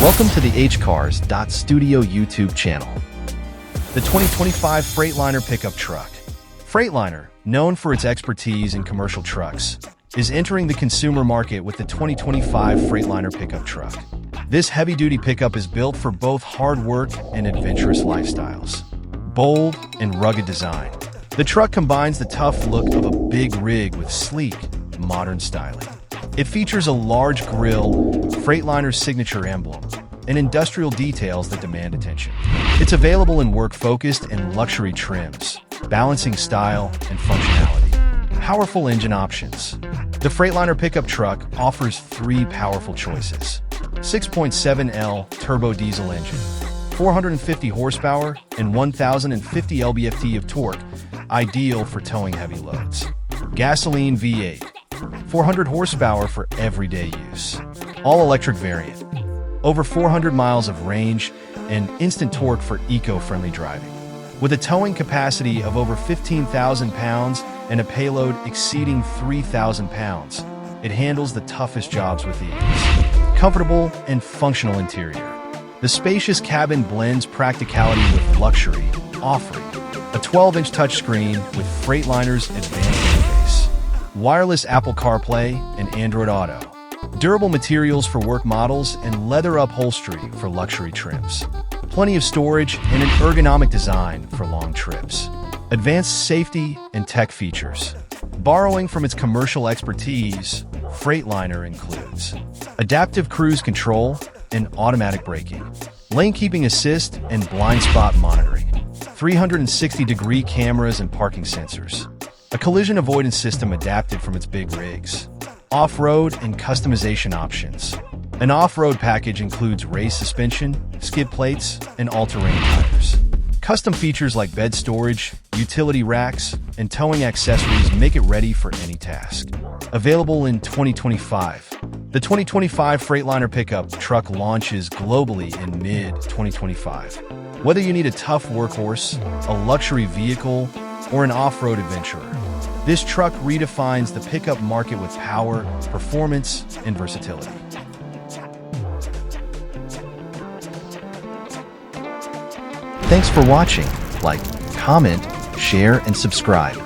Welcome to the hcars.studio YouTube channel. The 2025 Freightliner Pickup Truck. Freightliner, known for its expertise in commercial trucks, is entering the consumer market with the 2025 Freightliner Pickup Truck. This heavy-duty pickup is built for both hard work and adventurous lifestyles. Bold and rugged design. The truck combines the tough look of a big rig with sleek, modern styling. It features a large grille, Freightliner's signature emblem, and industrial details that demand attention. It's available in work-focused and luxury trims, balancing style and functionality. Powerful engine options. The Freightliner pickup truck offers three powerful choices. 6.7L turbo diesel engine, 450 horsepower, and 1,050 lb-ft of torque, ideal for towing heavy loads. Gasoline V8, 400 horsepower for everyday use. All-electric variant, over 400 miles of range and instant torque for eco-friendly driving. With a towing capacity of over 15,000 pounds and a payload exceeding 3,000 pounds, it handles the toughest jobs with ease. Comfortable and functional interior. The spacious cabin blends practicality with luxury, offering a 12-inch touchscreen with Freightliner's advanced interface, wireless Apple CarPlay and Android Auto, durable materials for work models, and leather upholstery for luxury trims. Plenty of storage and an ergonomic design for long trips. Advanced safety and tech features. Borrowing from its commercial expertise, Freightliner includes adaptive cruise control and automatic braking, lane keeping assist and blind spot monitoring, 360-degree cameras and parking sensors, a collision avoidance system adapted from its big rigs, off-road and customization options. An off-road package includes race suspension, skid plates, and all-terrain tires. Custom features like bed storage, utility racks, and towing accessories make it ready for any task. Available in 2025. The 2025 Freightliner pickup truck launches globally in mid-2025. Whether you need a tough workhorse, a luxury vehicle, or an off-road adventurer, this truck redefines the pickup market with power, performance, and versatility. Thanks for watching. Like, comment, share, and subscribe.